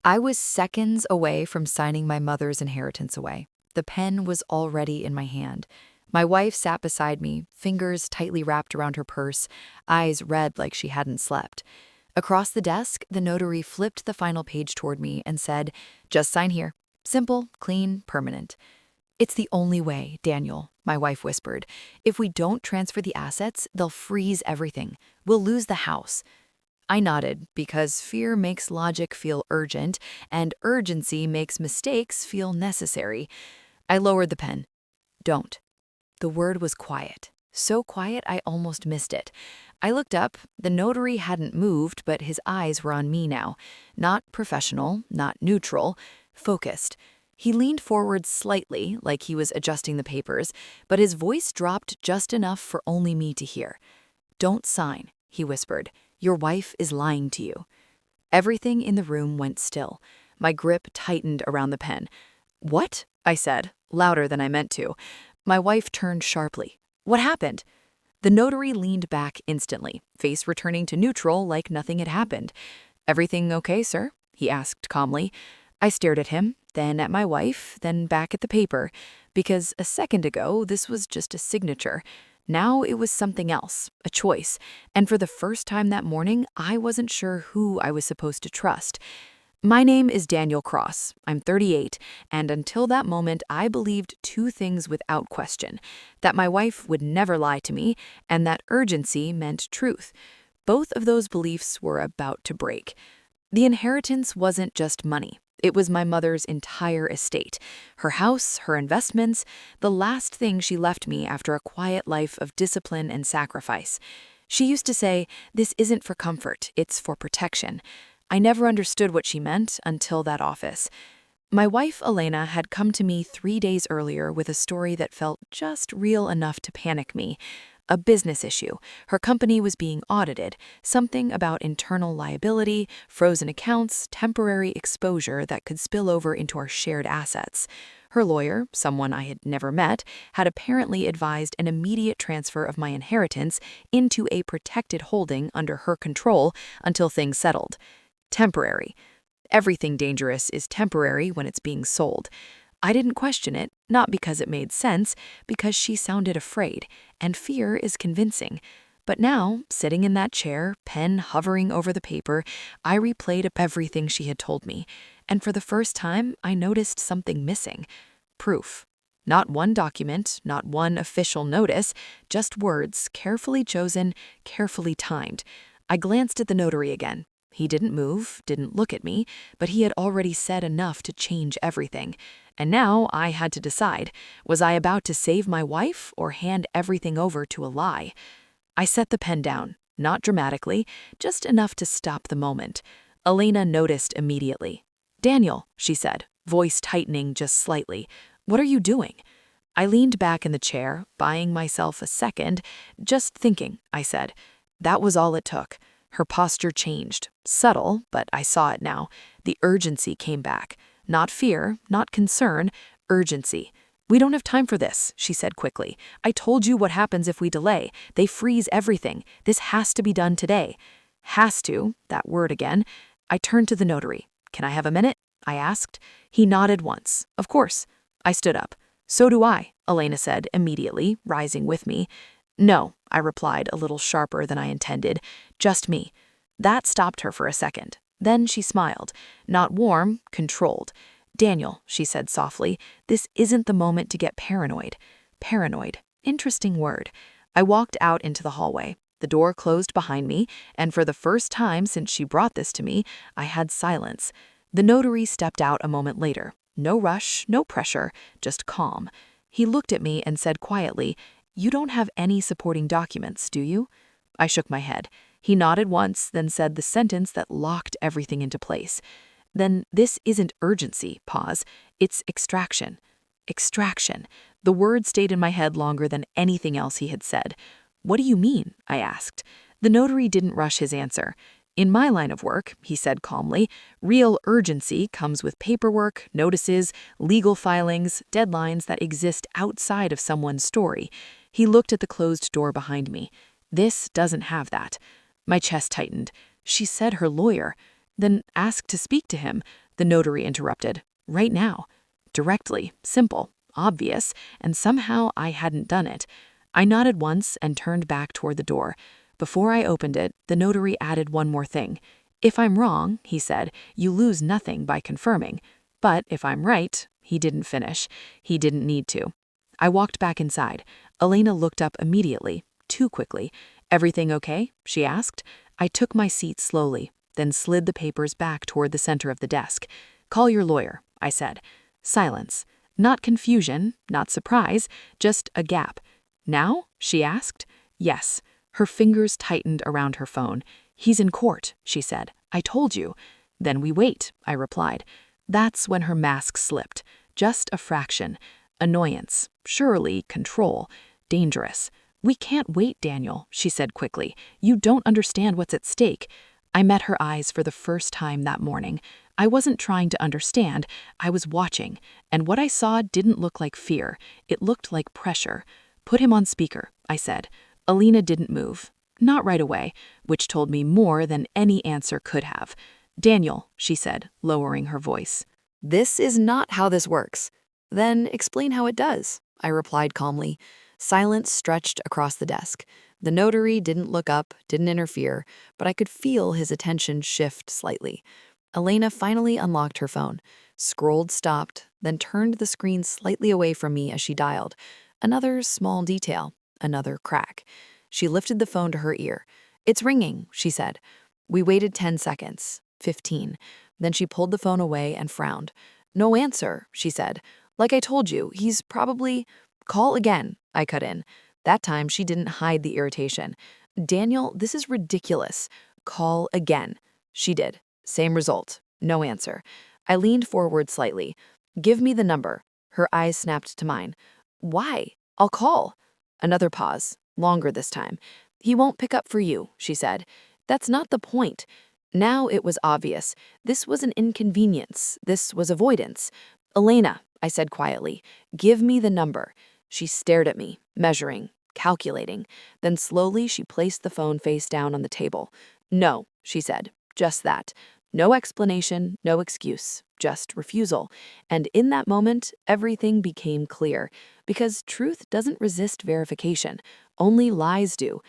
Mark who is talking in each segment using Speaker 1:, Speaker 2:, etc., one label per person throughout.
Speaker 1: I was seconds away from signing my mother's inheritance away. The pen was already in my hand. My wife sat beside me, fingers tightly wrapped around her purse, eyes red like she hadn't slept. Across the desk, the notary flipped the final page toward me and said, "Just sign here. Simple, clean, permanent." "It's the only way, Daniel," my wife whispered. "If we don't transfer the assets, they'll freeze everything. We'll lose the house." I nodded because fear makes logic feel urgent, and urgency makes mistakes feel necessary. I lowered the pen. "Don't." The word was quiet. So quiet I almost missed it. I looked up. The notary hadn't moved, but his eyes were on me now. Not professional, not neutral, focused. He leaned forward slightly, like he was adjusting the papers, but his voice dropped just enough for only me to hear. "Don't sign," he whispered. "Your wife is lying to you." Everything in the room went still. My grip tightened around the pen. "What?" I said, louder than I meant to. My wife turned sharply. "What happened?" The notary leaned back instantly, face returning to neutral like nothing had happened. "Everything okay, sir?" he asked calmly. I stared at him, then at my wife, then back at the paper, because a second ago this was just a signature. Now it was something else, a choice, and for the first time that morning, I wasn't sure who I was supposed to trust. "My name is Daniel Cross. I'm 38, and until that moment, I believed two things without question: that my wife would never lie to me, and that urgency meant truth. Both of those beliefs were about to break. The inheritance wasn't just money. It was my mother's entire estate, her house, her investments, the last thing she left me after a quiet life of discipline and sacrifice. She used to say, "This isn't for comfort, it's for protection." I never understood what she meant until that office. My wife, Elena, had come to me 3 days earlier with a story that felt just real enough to panic me. A business issue. Her company was being audited, something about internal liability, frozen accounts, temporary exposure that could spill over into our shared assets. Her lawyer, someone I had never met, had apparently advised an immediate transfer of my inheritance into a protected holding under her control until things settled. Temporary. Everything dangerous is temporary when it's being sold. I didn't question it, not because it made sense, because she sounded afraid, and fear is convincing. But now, sitting in that chair, pen hovering over the paper, I replayed everything she had told me, and for the first time, I noticed something missing. Proof. Not one document, not one official notice, just words, carefully chosen, carefully timed. I glanced at the notary again. He didn't move, didn't look at me, but he had already said enough to change everything. And now I had to decide, was I about to save my wife or hand everything over to a lie? I set the pen down, not dramatically, just enough to stop the moment. Elena noticed immediately. "Daniel," she said, voice tightening just slightly, "what are you doing?" I leaned back in the chair, buying myself a second. "Just thinking," I said. That was all it took. Her posture changed. Subtle, but I saw it now. The urgency came back. Not fear, not concern, urgency. "We don't have time for this," she said quickly. "I told you what happens if we delay. They freeze everything. This has to be done today." Has to, that word again. I turned to the notary. "Can I have a minute?" I asked. He nodded once. "Of course." I stood up. "So do I," Elena said immediately, rising with me. "No," I replied a little sharper than I intended. "Just me." That stopped her for a second. Then she smiled. Not warm, controlled. "Daniel," she said softly, "this isn't the moment to get paranoid." Paranoid. Interesting word. I walked out into the hallway. The door closed behind me, and for the first time since she brought this to me, I had silence. The notary stepped out a moment later. No rush, no pressure, just calm. He looked at me and said quietly, "You don't have any supporting documents, do you?" I shook my head. He nodded once, then said the sentence that locked everything into place. "Then this isn't urgency, pause. It's extraction." Extraction. The word stayed in my head longer than anything else he had said. "What do you mean?" I asked. The notary didn't rush his answer. "In my line of work," he said calmly, "real urgency comes with paperwork, notices, legal filings, deadlines that exist outside of someone's story." He looked at the closed door behind me. "This doesn't have that." My chest tightened. She said her lawyer.
Speaker 2: Then ask to speak to him, the notary interrupted. Right now. Directly, simple, obvious, and somehow I hadn't done it. I nodded once and turned back toward the door. Before I opened it, the notary added one more thing. If I'm wrong, he said, you lose nothing by confirming. But if I'm right, he didn't finish. He didn't need to. I walked back inside. Elena looked up immediately, too quickly. Everything okay? She asked. I took my seat slowly, then slid the papers back toward the center of the desk. Call your lawyer, I said. Silence. Not confusion, not surprise, just a gap. Now? She asked. Yes. Her fingers tightened around her phone. He's in court, she said. I told you. Then we wait, I replied. That's when her mask slipped. Just a fraction. Annoyance. Surely control. Dangerous. We can't wait, Daniel, she said quickly. You don't understand what's at stake. I met her eyes for the first time that morning. I wasn't trying to understand, I was watching, and what I saw didn't look like fear, it looked like pressure. Put him on speaker, I said. Alina didn't move. Not right away, which told me more than any answer could have. Daniel, she said, lowering her voice.
Speaker 1: This is not how this works. Then explain how it does, I replied calmly. Silence stretched across the desk. The notary didn't look up, didn't interfere, but I could feel his attention shift slightly. Elena finally unlocked her phone, scrolled, stopped, then turned the screen slightly away from me as she dialed. Another small detail, another crack. She lifted the phone to her ear. It's ringing, she said. We waited 10 seconds, 15. Then she pulled the phone away and frowned. No answer, she said. Like I told you, he's probably... Call again, I cut in. That time she didn't hide the irritation. Daniel, this is ridiculous. Call again. She did. Same result. No answer. I leaned forward slightly. Give me the number. Her eyes snapped to mine. Why? I'll call. Another pause. Longer this time. He won't pick up for you, she said. That's not the point. Now it was obvious. This was an inconvenience. This was avoidance. Elena, I said quietly, give me the number. She stared at me, measuring, calculating. Then slowly she placed the phone face down on the table. No, she said, just that. No explanation, no excuse, just refusal. And in that moment, everything became clear. Because truth doesn't resist verification. Only lies do.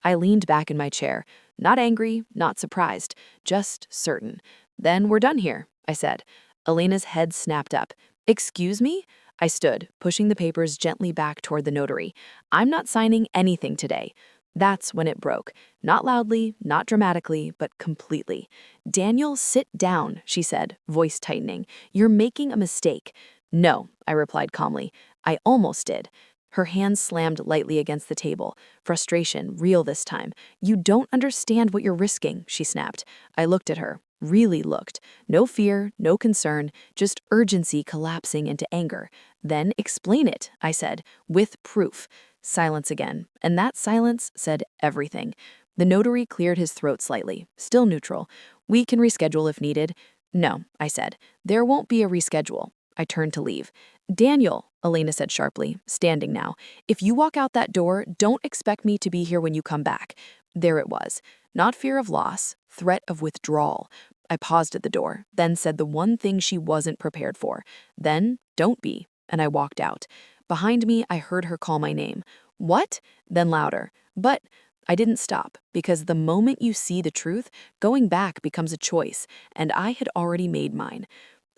Speaker 1: I leaned back in my chair, not angry, not surprised, just certain. Then we're done here, I said. Elena's head snapped up. Excuse me? I stood, pushing the papers gently back toward the notary. I'm not signing anything today. That's when it broke. Not loudly, not dramatically, but completely. Daniel, sit down, she said, voice tightening. You're making a mistake. No, I replied calmly. I almost did. Her hands slammed lightly against the table. Frustration, real this time. You don't understand what you're risking, she snapped. I looked at her. Really looked. No fear, no concern, just urgency collapsing into anger. Then explain it, I said, with proof. Silence again, and that silence said everything. The notary cleared his throat slightly, still neutral. We can reschedule if needed. No, I said. There won't be a reschedule. I turned to leave. Daniel, Elena said sharply, standing now, if you walk out that door, don't expect me to be here when you come back. There it was. Not fear of loss, threat of withdrawal. I paused at the door, then said the one thing she wasn't prepared for. Then, don't be, and I walked out. Behind me, I heard her call my name. What? Then louder. But I didn't stop, because the moment you see the truth, going back becomes a choice, and I had already made mine.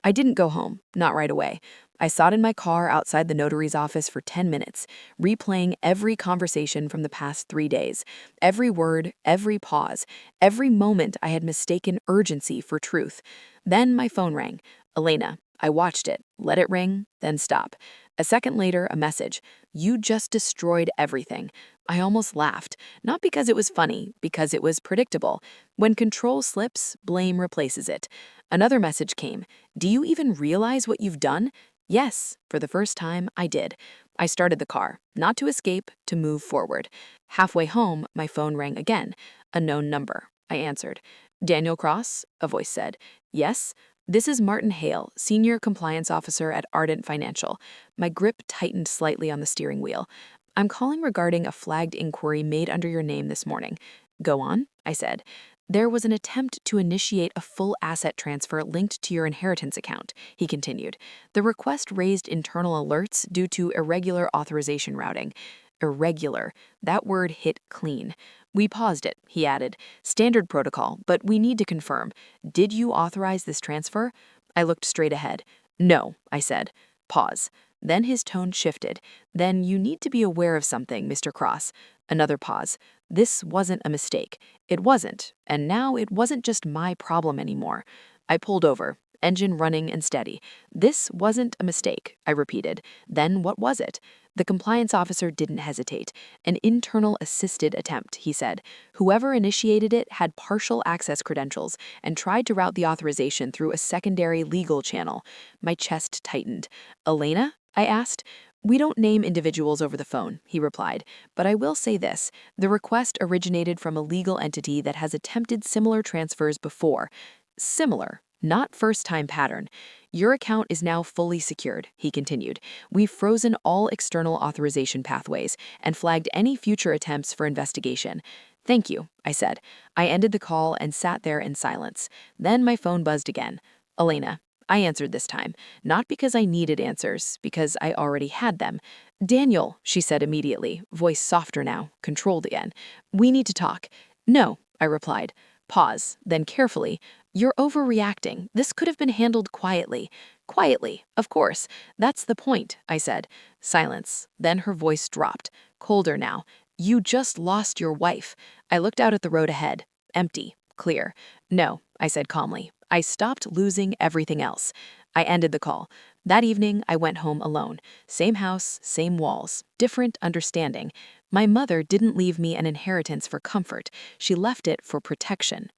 Speaker 1: I didn't go home, not right away. I sat in my car outside the notary's office for 10 minutes, replaying every conversation from the past 3 days, every word, every pause, every moment I had mistaken urgency for truth. Then my phone rang. Elena. I watched it, let it ring, then stop. A second later, a message. You just destroyed everything. I almost laughed, not because it was funny, because it was predictable. When control slips, blame replaces it. Another message came. Do you even realize what you've done? Yes, for the first time, I did. I started the car, not to escape, to move forward. Halfway home, my phone rang again. A known number. I answered. Daniel Cross? A voice said. Yes. This is Martin Hale, Senior Compliance Officer at Ardent Financial. My grip tightened slightly on the steering wheel. I'm calling regarding a flagged inquiry made under your name this morning. Go on, I said.
Speaker 2: There was an attempt to initiate a full asset transfer linked to your inheritance account, he continued. The request raised internal alerts due to irregular authorization routing. Irregular. That word hit clean. We paused it, he added. Standard protocol, but we need to confirm. Did you authorize this transfer? I looked straight ahead. No, I said. Pause. Then his tone shifted. Then you need to be aware of something, Mr. Cross. Another pause. This wasn't a mistake. It wasn't. And now it wasn't just my problem anymore. I pulled over, engine running and steady. This wasn't a mistake, I repeated. Then what was it? The compliance officer didn't hesitate. An internal assisted attempt, he said. Whoever initiated it had partial access credentials and tried to route the authorization through a secondary legal channel. My chest tightened. Elena? I asked. We don't name individuals over the phone, he replied, but I will say this. The request originated from a legal entity that has attempted similar transfers before. Similar, not first-time pattern. Your account is now fully secured, he continued. We've frozen all external authorization pathways and flagged any future attempts for investigation. Thank you, I said. I ended the call and sat there in silence. Then my phone buzzed again. Elena. I answered this time, not because I needed answers, because I already had them. Daniel, she said immediately, voice softer now, controlled again. We need to talk. No, I replied. Pause, then carefully. You're overreacting. This could have been handled quietly. Quietly, of course. That's the point, I said. Silence. Then her voice dropped, colder now. You just lost your wife. I looked out at the road ahead. Empty. Clear. No, I said calmly. I stopped losing everything else. I ended the call. That evening, I went home alone. Same house, same walls, different understanding. My mother didn't leave me an inheritance for comfort. She left it for protection.